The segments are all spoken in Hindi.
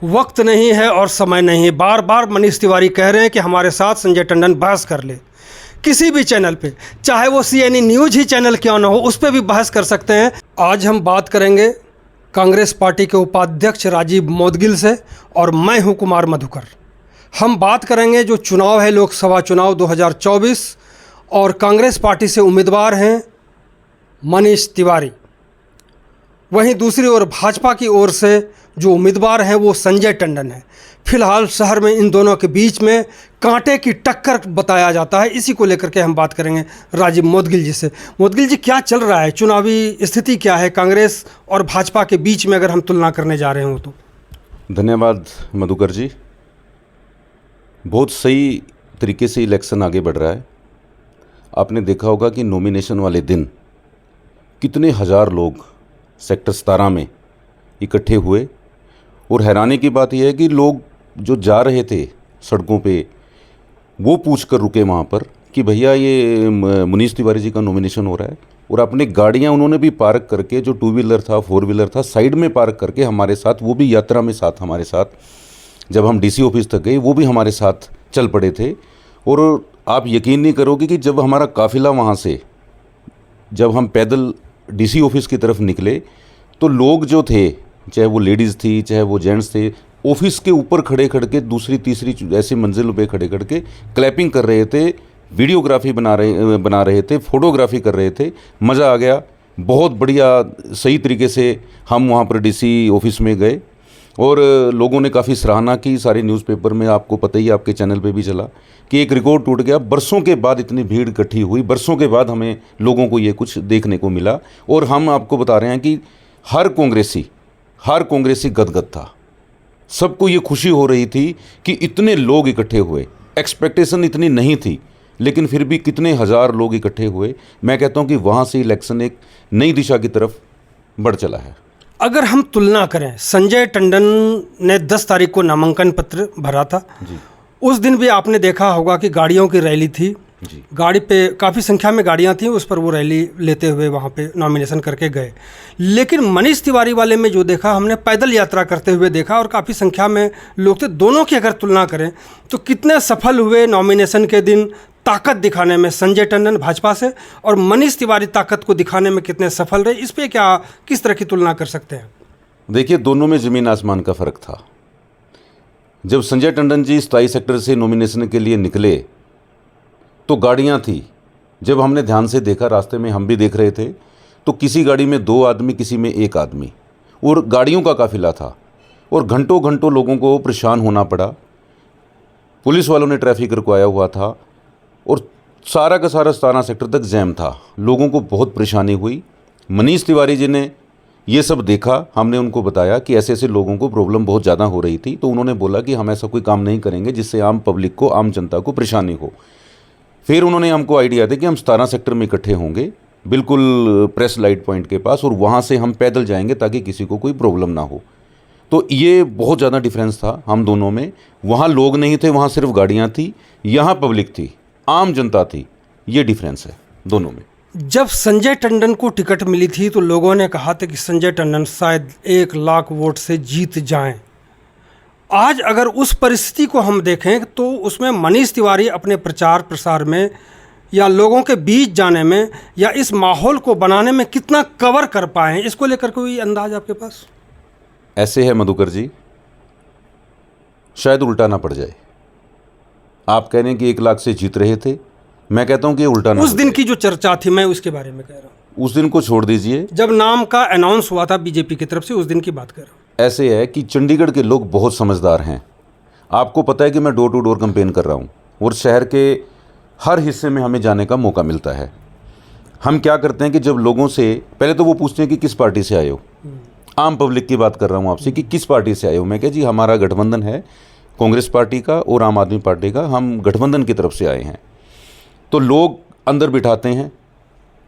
वक्त नहीं है और समय नहीं है। बार बार मनीष तिवारी कह रहे हैं कि हमारे साथ संजय टंडन बहस कर ले किसी भी चैनल पे, चाहे वो CNN न्यूज़ ही चैनल क्यों ना हो, उस पर भी बहस कर सकते हैं। आज हम बात करेंगे कांग्रेस पार्टी के उपाध्यक्ष राजीव मौदगिल से और मैं हूं कुमार मधुकर। हम बात करेंगे जो चुनाव है, लोकसभा चुनाव 2024, और कांग्रेस पार्टी से उम्मीदवार हैं मनीष तिवारी। वहीं दूसरी ओर भाजपा की ओर से जो उम्मीदवार हैं वो संजय टंडन है। फिलहाल शहर में इन दोनों के बीच में कांटे की टक्कर बताया जाता है। इसी को लेकर के हम बात करेंगे राजीव मौदगिल जी से। मौदगिल जी, क्या चल रहा है, चुनावी स्थिति क्या है कांग्रेस और भाजपा के बीच में, अगर हम तुलना करने जा रहे हो तो? धन्यवाद मधुकर जी। बहुत सही तरीके से इलेक्शन आगे बढ़ रहा है। आपने देखा होगा कि नॉमिनेशन वाले दिन कितने हज़ार लोग सेक्टर 17 में इकट्ठे हुए, और हैरानी की बात यह है कि लोग जो जा रहे थे सड़कों पे वो पूछ कर रुके वहाँ पर कि भैया ये मनीष तिवारी जी का नॉमिनेशन हो रहा है, और अपनी गाड़ियाँ उन्होंने भी पार्क करके, जो 2 व्हीलर था 4 व्हीलर था, साइड में पार्क करके हमारे साथ, वो भी यात्रा में साथ हमारे साथ, जब हम DC ऑफिस तक गए वो भी हमारे साथ चल पड़े थे। और आप यकीन नहीं करोगे कि जब हमारा काफ़िला वहाँ से, जब हम पैदल DC ऑफिस की तरफ निकले तो लोग जो थे, चाहे वो लेडीज़ थी चाहे वो जेंट्स थे, ऑफिस के ऊपर खड़े खड़के दूसरी तीसरी ऐसी मंजिल पे खड़े खड़के क्लैपिंग कर रहे थे, वीडियोग्राफी बना रहे थे, फोटोग्राफी कर रहे थे। मज़ा आ गया, बहुत बढ़िया, सही तरीके से हम वहाँ पर DC ऑफिस में गए और लोगों ने काफ़ी सराहना की। सारे न्यूज़पेपर में, आपको पता ही, आपके चैनल पे भी चला कि एक रिकॉर्ड टूट गया। बरसों के बाद इतनी भीड़ इकट्ठी हुई, बरसों के बाद हमें लोगों को ये कुछ देखने को मिला। और हम आपको बता रहे हैं कि हर कांग्रेसी गदगद था। सबको ये खुशी हो रही थी कि इतने लोग इकट्ठे हुए। एक्सपेक्टेशन इतनी नहीं थी, लेकिन फिर भी कितने हज़ार लोग इकट्ठे हुए। मैं कहता हूँ कि वहाँ से इलेक्शन एक नई दिशा की तरफ बढ़ चला है। अगर हम तुलना करें, संजय टंडन ने 10 तारीख को नामांकन पत्र भरा था जी। उस दिन भी आपने देखा होगा कि गाड़ियों की रैली थी जी। गाड़ी पे काफ़ी संख्या में गाड़ियां थीं, उस पर वो रैली लेते हुए वहाँ पे नॉमिनेशन करके गए। लेकिन मनीष तिवारी वाले में जो देखा, हमने पैदल यात्रा करते हुए देखा और काफ़ी संख्या में लोग थे। दोनों की अगर तुलना करें तो कितने सफल हुए नॉमिनेशन के दिन ताकत दिखाने में संजय टंडन भाजपा से, और मनीष तिवारी ताकत को दिखाने में कितने सफल रहे? इस पर किस तरह की तुलना कर सकते हैं? देखिए, दोनों में ज़मीन आसमान का फ़र्क था। जब संजय टंडन जी 27 सेक्टर से नॉमिनेशन के लिए निकले तो गाड़ियां थी। जब हमने ध्यान से देखा, रास्ते में हम भी देख रहे थे, तो किसी गाड़ी में 2 आदमी, किसी में 1 आदमी, और गाड़ियों का काफिला था, और घंटों घंटों लोगों को परेशान होना पड़ा। पुलिस वालों ने ट्रैफिक रुकवाया हुआ था, और सारा का सारा 17 सेक्टर तक जैम था। लोगों को बहुत परेशानी हुई। मनीष तिवारी जी ने ये सब देखा, हमने उनको बताया कि ऐसे ऐसे लोगों को प्रॉब्लम बहुत ज़्यादा हो रही थी, तो उन्होंने बोला कि हम ऐसा कोई काम नहीं करेंगे जिससे आम पब्लिक को, आम जनता को परेशानी हो। फिर उन्होंने हमको आइडिया दिया कि हम 17 सेक्टर में इकट्ठे होंगे, बिल्कुल प्रेस लाइट पॉइंट के पास, और वहाँ से हम पैदल जाएंगे ताकि किसी को कोई प्रॉब्लम ना हो। तो ये बहुत ज़्यादा डिफरेंस था हम दोनों में। वहाँ लोग नहीं थे, वहाँ सिर्फ गाड़ियाँ थी, यहाँ पब्लिक थी, आम जनता थी। ये डिफरेंस है दोनों में। जब संजय टंडन को टिकट मिली थी तो लोगों ने कहा था कि संजय टंडन शायद 1 लाख वोट से जीत जाएं। आज अगर उस परिस्थिति को हम देखें तो उसमें मनीष तिवारी अपने प्रचार प्रसार में, या लोगों के बीच जाने में, या इस माहौल को बनाने में कितना कवर कर पाए हैं, इसको लेकर कोई अंदाज आपके पास? ऐसे है मधुकर जी, शायद उल्टा ना पड़ जाए। आप कह रहे हैं कि 1 लाख से जीत रहे थे, मैं कहता हूं कि उल्टा ना। उस दिन की जो चर्चा थी, मैं उसके बारे में कह रहा हूं। उस दिन को छोड़ दीजिए, जब नाम का अनाउंस हुआ था बीजेपी की तरफ से, उस दिन की बात कर रहा हूं। ऐसे है कि चंडीगढ़ के लोग बहुत समझदार हैं। आपको पता है कि मैं डोर टू डोर कैंपेन कर रहा हूं, और शहर के हर हिस्से में हमें जाने का मौका मिलता है। हम क्या करते हैं कि जब लोगों से, पहले तो वो पूछते हैं कि किस पार्टी से आए हो। आम पब्लिक की बात कर रहा हूं आपसे कि किस पार्टी से आए हो। मैं कह जी, हमारा गठबंधन है कांग्रेस पार्टी का और आम आदमी पार्टी का, हम गठबंधन की तरफ से आए हैं। तो लोग अंदर बिठाते हैं,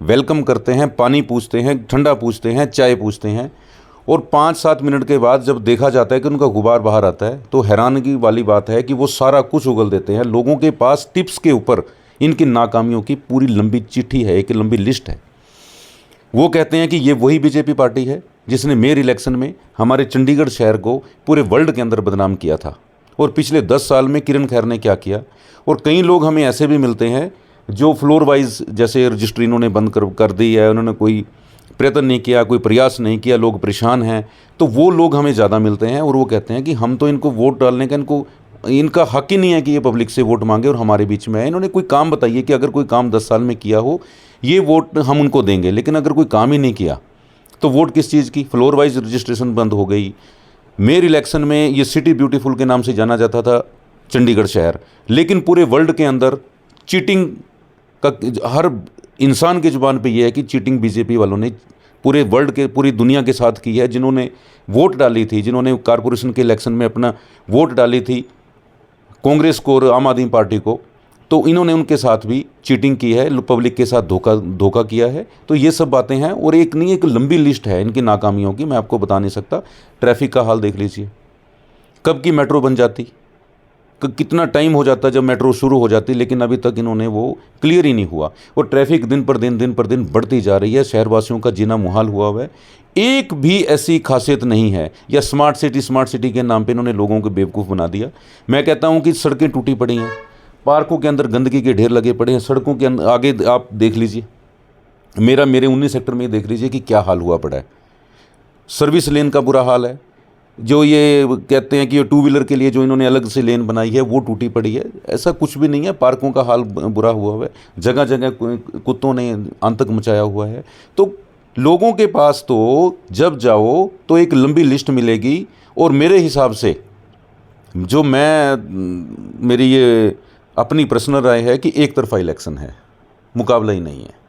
वेलकम करते हैं, पानी पूछते हैं, ठंडा पूछते हैं, चाय पूछते हैं, और 5-7 मिनट के बाद जब देखा जाता है कि उनका गुबार बाहर आता है, तो हैरानगी वाली बात है कि वो सारा कुछ उगल देते हैं। लोगों के पास टिप्स के ऊपर इनकी नाकामियों की पूरी लंबी चिट्ठी है, एक लंबी लिस्ट है। वो कहते हैं कि ये वही बीजेपी पार्टी है, जिसने मेयर इलेक्शन में हमारे चंडीगढ़ शहर को पूरे वर्ल्ड के अंदर बदनाम किया था। और पिछले 10 साल में किरण खैर ने क्या किया। और कई लोग हमें ऐसे भी मिलते हैं जो फ्लोर वाइज जैसे रजिस्ट्री इन्होंने बंद कर दी है, उन्होंने कोई प्रयत्न नहीं किया, कोई प्रयास नहीं किया, लोग परेशान हैं, तो वो लोग हमें ज़्यादा मिलते हैं और वो कहते हैं कि हम तो इनको वोट डालने का इनका हक ही नहीं है कि ये पब्लिक से वोट मांगे और हमारे बीच में है। इन्होंने कोई काम बताइए कि अगर कोई काम 10 साल में किया हो, ये वोट हम उनको देंगे। लेकिन अगर कोई काम ही नहीं किया तो वोट किस चीज़ की। फ्लोर वाइज रजिस्ट्रेशन बंद हो गई। मेयर इलेक्शन में ये सिटी ब्यूटीफुल के नाम से जाना जाता था चंडीगढ़ शहर, लेकिन पूरे वर्ल्ड के अंदर चीटिंग का हर इंसान की ज़ुबान पे ये है कि चीटिंग बीजेपी वालों ने पूरे वर्ल्ड के पूरी दुनिया के साथ की है। जिन्होंने वोट डाली थी, जिन्होंने कॉरपोरेशन के इलेक्शन में अपना वोट डाली थी कांग्रेस को और आम आदमी पार्टी को, तो इन्होंने उनके साथ भी चीटिंग की है, पब्लिक के साथ धोखा किया है। तो ये सब बातें हैं और एक नहीं एक लंबी लिस्ट है इनकी नाकामियों की, मैं आपको बता नहीं सकता। ट्रैफिक का हाल देख लीजिए, कब की मेट्रो बन जाती, कितना टाइम हो जाता जब मेट्रो शुरू हो जाती, लेकिन अभी तक इन्होंने वो क्लियर ही नहीं हुआ। और ट्रैफिक दिन पर दिन बढ़ती जा रही है। शहरवासियों का जीना मुहाल हुआ है। एक भी ऐसी खासियत नहीं है। या स्मार्ट सिटी के नाम पे इन्होंने लोगों को बेवकूफ़ बना दिया। मैं कहता हूँ कि सड़कें टूटी पड़ी हैं, पार्कों के अंदर गंदगी के ढेर लगे पड़े हैं, सड़कों के अंदर आगे आप देख लीजिए, मेरे 19 सेक्टर में देख लीजिए कि क्या हाल हुआ पड़ा है। सर्विस लेन का बुरा हाल है। जो ये कहते हैं कि ये 2 व्हीलर के लिए जो इन्होंने अलग से लेन बनाई है वो टूटी पड़ी है। ऐसा कुछ भी नहीं है। पार्कों का हाल बुरा हुआ है, जगह जगह कुत्तों ने आतंक मचाया हुआ है। तो लोगों के पास तो जब जाओ तो एक लंबी लिस्ट मिलेगी। और मेरे हिसाब से जो मेरी ये अपनी पर्सनल राय है कि एक तरफा इलेक्शन है, मुकाबला ही नहीं है।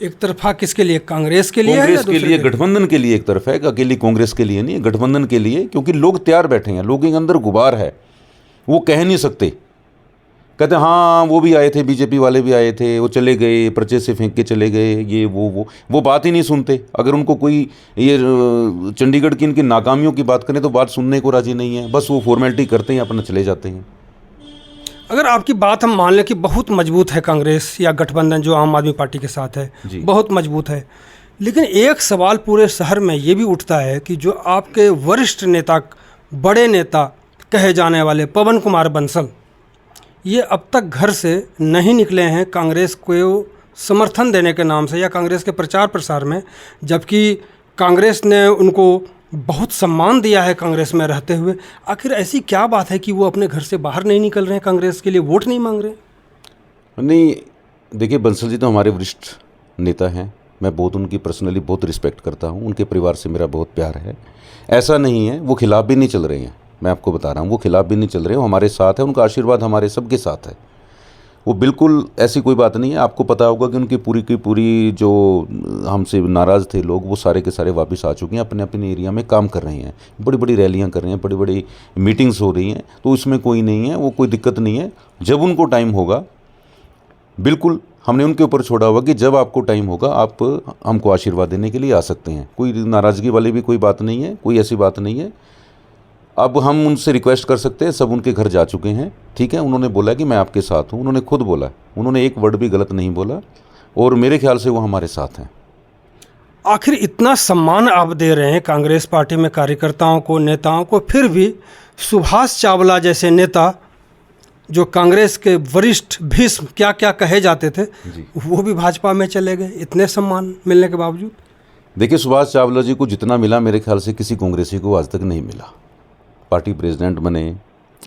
एक तरफा किसके लिए? कांग्रेस के लिए? कांग्रेस के लिए, गठबंधन के लिए एक तरफ है, अकेली कांग्रेस के लिए नहीं है, गठबंधन के लिए। क्योंकि लोग तैयार बैठे हैं, लोगों के अंदर गुबार है, वो कह नहीं सकते। कहते हैं हाँ वो भी आए थे, बीजेपी वाले भी आए थे, वो चले गए, पर्चे से फेंक के चले गए, ये वो बात ही नहीं सुनते। अगर उनको कोई ये चंडीगढ़ की इनकी नाकामियों की बात करें तो बात सुनने को राजी नहीं है। बस वो फॉर्मेलिटी करते हैं, अपना चले जाते हैं। अगर आपकी बात हम मान लें कि बहुत मजबूत है कांग्रेस या गठबंधन जो आम आदमी पार्टी के साथ है, बहुत मजबूत है, लेकिन एक सवाल पूरे शहर में ये भी उठता है कि जो आपके वरिष्ठ नेता, बड़े नेता कहे जाने वाले पवन कुमार बंसल, ये अब तक घर से नहीं निकले हैं कांग्रेस को समर्थन देने के नाम से या कांग्रेस के प्रचार प्रसार में, जबकि कांग्रेस ने उनको बहुत सम्मान दिया है कांग्रेस में रहते हुए। आखिर ऐसी क्या बात है कि वो अपने घर से बाहर नहीं निकल रहे हैं, कांग्रेस के लिए वोट नहीं मांग रहे? नहीं, देखिए बंसल जी तो हमारे वरिष्ठ नेता हैं। मैं बहुत उनकी पर्सनली बहुत रिस्पेक्ट करता हूं। उनके परिवार से मेरा बहुत प्यार है। ऐसा नहीं है वो खिलाफ भी नहीं चल रहे हैं, मैं आपको बता रहा हूँ, वो खिलाफ भी नहीं चल रहे हैं, वो हमारे साथ है। उनका आशीर्वाद हमारे सबके साथ है। वो बिल्कुल ऐसी कोई बात नहीं है। आपको पता होगा कि उनकी पूरी की पूरी जो हमसे नाराज़ थे लोग, वो सारे के सारे वापस आ चुके हैं, अपने अपने एरिया में काम कर रहे हैं, बड़ी बड़ी रैलियां कर रहे हैं, बड़ी बड़ी मीटिंग्स हो रही हैं। तो उसमें कोई नहीं है, वो कोई दिक्कत नहीं है। जब उनको टाइम होगा, बिल्कुल हमने उनके ऊपर छोड़ा हुआ कि जब आपको टाइम होगा आप हमको आशीर्वाद देने के लिए आ सकते हैं। कोई नाराज़गी वाली भी कोई बात नहीं है, कोई ऐसी बात नहीं है। अब हम उनसे रिक्वेस्ट कर सकते हैं, सब उनके घर जा चुके हैं, ठीक है। उन्होंने बोला कि मैं आपके साथ हूँ, उन्होंने खुद बोला, उन्होंने एक वर्ड भी गलत नहीं बोला और मेरे ख्याल से वो हमारे साथ हैं। आखिर इतना सम्मान आप दे रहे हैं कांग्रेस पार्टी में कार्यकर्ताओं को, नेताओं को, फिर भी सुभाष चावला जैसे नेता जो कांग्रेस के वरिष्ठ भीष्म क्या क्या कहे जाते थे, वो भी भाजपा में चले गए इतने सम्मान मिलने के बावजूद। देखिए सुभाष चावला जी को जितना मिला मेरे ख्याल से किसी कांग्रेसी को आज तक नहीं मिला। पार्टी प्रेसिडेंट बने,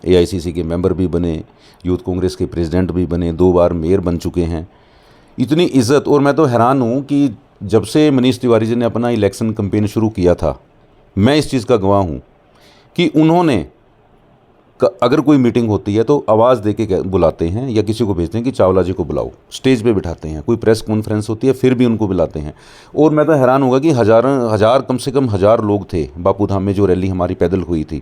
AICC के मेंबर भी बने, यूथ कांग्रेस के प्रेसिडेंट भी बने, 2 बार मेयर बन चुके हैं। इतनी इज्जत, और मैं तो हैरान हूँ कि जब से मनीष तिवारी जी ने अपना इलेक्शन कैंपेन शुरू किया था, मैं इस चीज़ का गवाह हूँ कि उन्होंने अगर कोई मीटिंग होती है तो आवाज़ दे के बुलाते हैं या किसी को भेजते हैं कि चावला जी को बुलाओ, स्टेज पे बिठाते हैं। कोई प्रेस कॉन्फ्रेंस होती है फिर भी उनको बुलाते हैं। और मैं तो हैरान होगा कि हज़ार कम से कम 1000 लोग थे बापू धाम में जो रैली हमारी पैदल हुई थी।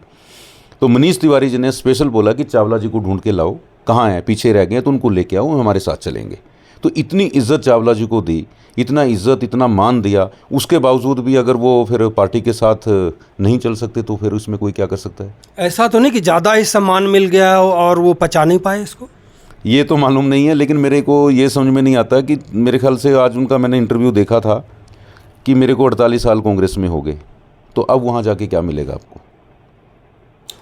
तो मनीष तिवारी जी ने स्पेशल बोला कि चावला जी को ढूंढ के लाओ, कहाँ हैं, पीछे रह गए हैं तो उनको लेके आओ, हमारे साथ चलेंगे। तो इतनी इज्जत चावला जी को दी, इतना इज्जत, इतना मान दिया, उसके बावजूद भी अगर वो फिर पार्टी के साथ नहीं चल सकते तो फिर उसमें कोई क्या कर सकता है? ऐसा तो नहीं कि ज़्यादा ही सम्मान मिल गया हो और वो पचा नहीं पाए इसको? ये तो मालूम नहीं है, लेकिन मेरे को ये समझ में नहीं आता कि मेरे ख्याल से आज उनका मैंने इंटरव्यू देखा था कि मेरे को 48 साल कांग्रेस में हो गए, तो अब वहाँ जाके क्या मिलेगा आपको?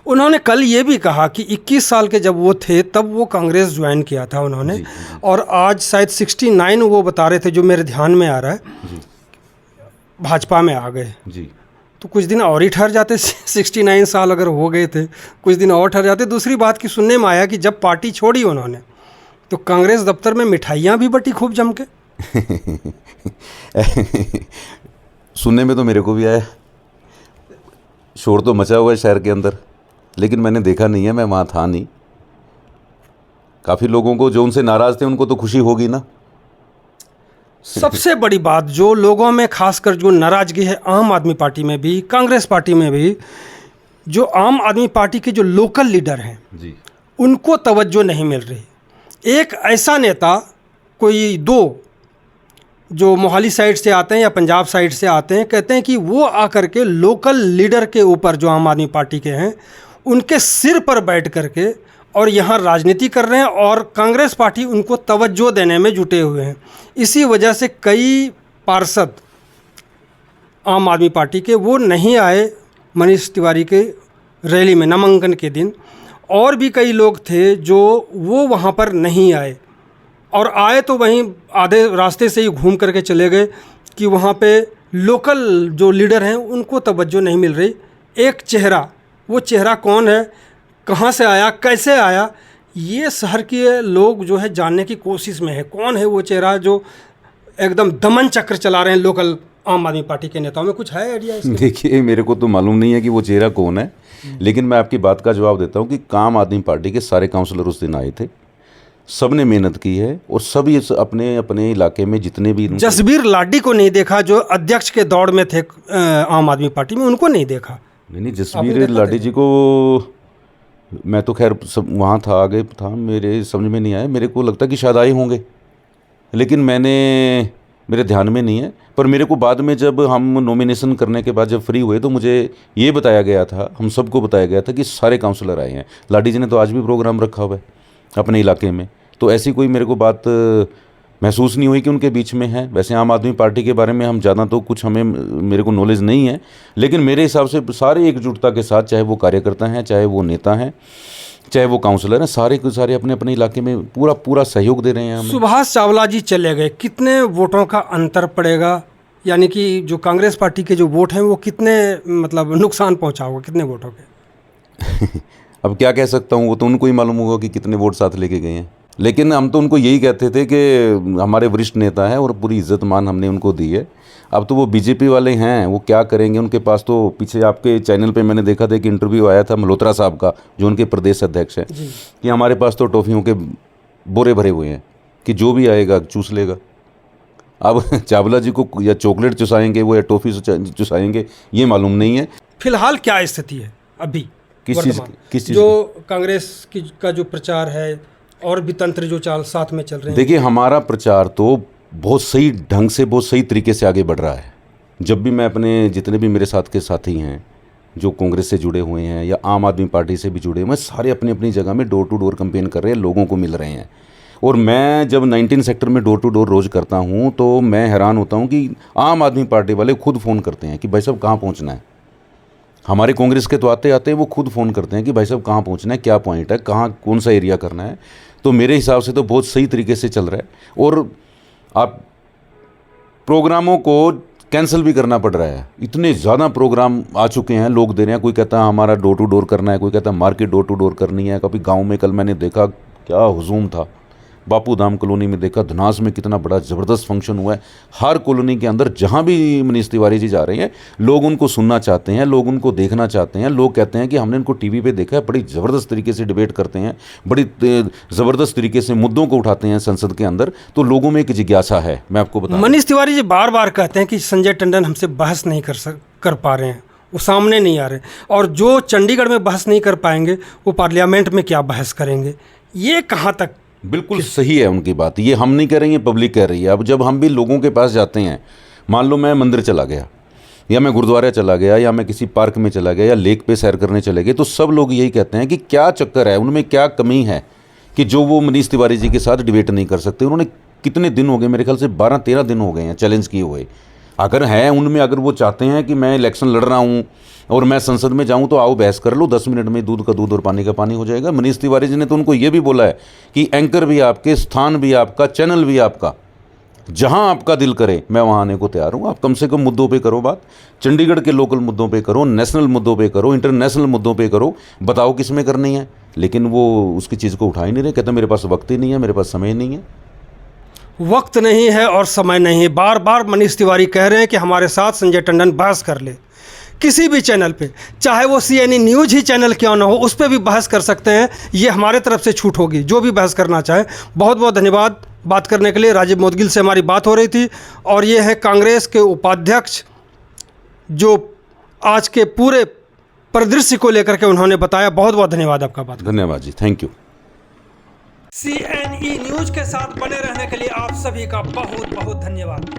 उन्होंने कल ये भी कहा कि 21 साल के जब वो थे तब वो कांग्रेस ज्वाइन किया था उन्होंने, जी। और आज शायद 69 वो बता रहे थे, जो मेरे ध्यान में आ रहा है, जी भाजपा में आ गए। जी। तो कुछ दिन और ही ठहर जाते, 69 साल अगर हो गए थे, कुछ दिन और ठहर जाते। दूसरी बात की सुनने में आया कि जब पार्टी छोड़ी उन्होंने तो कांग्रेस दफ्तर में मिठाइयाँ भी बटी खूब जम के। सुनने में तो मेरे को भी आया, शोर तो मचा हुआ है शहर के अंदर, लेकिन मैंने देखा नहीं है, मैं वहाँ था नहीं। काफ़ी लोगों को जो उनसे नाराज़ थे उनको तो खुशी होगी ना। सबसे बड़ी बात जो लोगों में खासकर जो नाराज़गी है, आम आदमी पार्टी में भी, कांग्रेस पार्टी में भी, जो आम आदमी पार्टी के जो लोकल लीडर हैं जी उनको तवज्जो नहीं मिल रही। एक ऐसा नेता, कोई दो जो मोहाली साइड से आते हैं या पंजाब साइड से आते हैं, कहते हैं कि वो आकर के लोकल लीडर के ऊपर, जो आम आदमी पार्टी के हैं, उनके सिर पर बैठ करके और यहाँ राजनीति कर रहे हैं, और कांग्रेस पार्टी उनको तवज्जो देने में जुटे हुए हैं। इसी वजह से कई पार्षद आम आदमी पार्टी के वो नहीं आए मनीष तिवारी के रैली में नामांकन के दिन, और भी कई लोग थे जो वो वहाँ पर नहीं आए, और आए तो वहीं आधे रास्ते से ही घूम करके चले गए कि वहाँ पे लोकल जो लीडर हैं उनको तवज्जो नहीं मिल रही। एक चेहरा, वो चेहरा कौन है, कहाँ से आया, कैसे आया, ये शहर के लोग जो है जानने की कोशिश में है। कौन है वो चेहरा जो एकदम दमन चक्र चला रहे हैं लोकल आम आदमी पार्टी के नेताओं में? कुछ है आइडिया इसके? देखिए, मेरे को तो मालूम नहीं है कि वो चेहरा कौन है, लेकिन मैं आपकी बात का जवाब देता हूँ कि आम आदमी पार्टी के सारे काउंसलर उस दिन आए थे, सब ने मेहनत की है, और सभी अपने अपने इलाके में जितने भी जसबीर लाडी को नहीं देखा, जो अध्यक्ष के दौड़ में थे आम आदमी पार्टी में, उनको नहीं देखा। नहीं, जसबीर लाडी जी को मैं तो खैर सब वहाँ था, आगे था, मेरे समझ में नहीं आया। मेरे को लगता कि शायद आए होंगे, लेकिन मेरे ध्यान में नहीं है। पर मेरे को बाद में जब हम नॉमिनेशन करने के बाद जब फ्री हुए तो मुझे ये बताया गया था, हम सबको बताया गया था कि सारे काउंसलर आए हैं। लाडी जी ने तो आज भी प्रोग्राम रखा हुआ है अपने इलाके में, तो ऐसी कोई मेरे को बात महसूस नहीं हुई कि उनके बीच में है। वैसे आम आदमी पार्टी के बारे में हम ज़्यादा तो कुछ मेरे को नॉलेज नहीं है, लेकिन मेरे हिसाब से सारे एकजुटता के साथ, चाहे वो कार्यकर्ता हैं, चाहे वो नेता हैं, चाहे वो काउंसलर हैं, सारे के सारे अपने अपने इलाके में पूरा सहयोग दे रहे हैं हमें। सुभाष चावला जी चले गए, कितने वोटों का अंतर पड़ेगा? यानी कि जो कांग्रेस पार्टी के जो वोट हैं वो कितने, मतलब नुकसान पहुंचा होगा कितने वोटों के? अब क्या कह सकता हूँ, वो तो उनको ही मालूम होगा कि कितने वोट साथ लेके गए हैं। लेकिन हम तो उनको यही कहते थे कि हमारे वरिष्ठ नेता हैं और पूरी इज्जत मान हमने उनको दी है। अब तो वो बीजेपी वाले हैं, वो क्या करेंगे? उनके पास तो पीछे आपके चैनल पे मैंने देखा था कि इंटरव्यू आया था मल्होत्रा साहब का, जो उनके प्रदेश अध्यक्ष हैं, कि हमारे पास तो टॉफ़ियों के बोरे भरे हुए हैं कि जो भी आएगा चूस लेगा। अब चावला जी को या चॉकलेट चुसाएंगे वो, या टॉफ़ी चुसाएंगे, ये मालूम नहीं है। फिलहाल क्या स्थिति है अभी? किस चीज़ जो कांग्रेस का जो प्रचार है और भी तंत्र जो साथ में चल रहे हैं? देखिए, हमारा प्रचार तो बहुत सही ढंग से, बहुत सही तरीके से आगे बढ़ रहा है। जब भी मैं अपने जितने भी मेरे साथ के साथी हैं जो कांग्रेस से जुड़े हुए हैं या आम आदमी पार्टी से भी जुड़े हुए हैं, सारे अपनी अपनी जगह में डोर टू डोर कैंपेन कर रहे हैं, लोगों को मिल रहे हैं। और मैं जब 19 सेक्टर में डोर टू डोर रोज़ करता हूँ तो मैं हैरान होता हूँ कि आम आदमी पार्टी वाले खुद फ़ोन करते हैं कि भाई साहब कहाँ पहुँचना है। हमारे कांग्रेस के तो आते आते वो खुद फ़ोन करते हैं कि भाई साहब कहाँ पहुँचना है, क्या पॉइंट है, कहाँ कौन सा एरिया करना है। तो मेरे हिसाब से तो बहुत सही तरीके से चल रहा है। और आप प्रोग्रामों को कैंसिल भी करना पड़ रहा है, इतने ज़्यादा प्रोग्राम आ चुके हैं, लोग दे रहे हैं। कोई कहता है हमारा डोर टू डोर करना है, कोई कहता है मार्केट डोर टू डोर करनी है। कभी गांव में कल मैंने देखा क्या हुजूम था, बापू धाम कॉलोनी में देखा, धनास में कितना बड़ा ज़बरदस्त फंक्शन हुआ है। हर कॉलोनी के अंदर जहाँ भी मनीष तिवारी जी जा रहे हैं, लोग उनको सुनना चाहते हैं, लोग उनको देखना चाहते हैं। लोग कहते हैं कि हमने इनको टीवी पे देखा है, बड़ी ज़बरदस्त तरीके से डिबेट करते हैं, बड़ी ज़बरदस्त तरीके से मुद्दों को उठाते हैं संसद के अंदर। तो लोगों में एक जिज्ञासा है। मैं आपको बता, मनीष तिवारी जी बार बार कहते हैं कि संजय टंडन हमसे बहस नहीं कर पा रहे हैं, वो सामने नहीं आ रहे, और जो चंडीगढ़ में बहस नहीं कर पाएंगे वो पार्लियामेंट में क्या बहस करेंगे? ये कहाँ तक? बिल्कुल सही है उनकी बात, ये हम नहीं कह रहे हैं, पब्लिक कह रही है। अब जब हम भी लोगों के पास जाते हैं, मान लो मैं मंदिर चला गया, या मैं गुरुद्वारा चला गया, या मैं किसी पार्क में चला गया, या लेक पे सैर करने चले गए, तो सब लोग यही कहते हैं कि क्या चक्कर है, उनमें क्या कमी है कि जो वो मनीष तिवारी जी के साथ डिबेट नहीं कर सकते। उन्होंने कितने दिन हो गए, मेरे ख्याल से 12-13 दिन हो गए हैं चैलेंज किए हुए। अगर है उनमें, अगर वो चाहते हैं कि मैं इलेक्शन लड़ रहा हूँ और मैं संसद में जाऊँ तो आओ बहस कर लो, 10 मिनट में दूध का दूध और पानी का पानी हो जाएगा। मनीष तिवारी जी ने तो उनको ये भी बोला है कि एंकर भी आपके, स्थान भी आपका, चैनल भी आपका, जहां आपका दिल करे मैं वहां आने को तैयार हूं। आप कम से कम मुद्दों पे करो बात, चंडीगढ़ के लोकल मुद्दों पे करो, नेशनल मुद्दों पे करो, इंटरनेशनल मुद्दों पे करो, बताओ किस में करनी है। लेकिन वो उसकी चीज़ को उठा ही नहीं रहे, कहते मेरे पास वक्त ही नहीं है, मेरे पास समय नहीं है। वक्त नहीं है और समय नहीं है, बार बार मनीष तिवारी कह रहे हैं कि हमारे साथ संजय टंडन बहस कर ले किसी भी चैनल पे, चाहे वो CNN न्यूज़ ही चैनल क्यों ना हो, उस पर भी बहस कर सकते हैं। ये हमारे तरफ से छूट होगी, जो भी बहस करना चाहे। बहुत बहुत धन्यवाद बात करने के लिए। राजीव मोदगिल से हमारी बात हो रही थी और ये है कांग्रेस के उपाध्यक्ष, जो आज के पूरे परिदृश्य को लेकर के उन्होंने बताया। बहुत बहुत धन्यवाद आपका बात। धन्यवाद जी, थैंक यू। CNE न्यूज़ के साथ बने रहने के लिए आप सभी का बहुत बहुत धन्यवाद।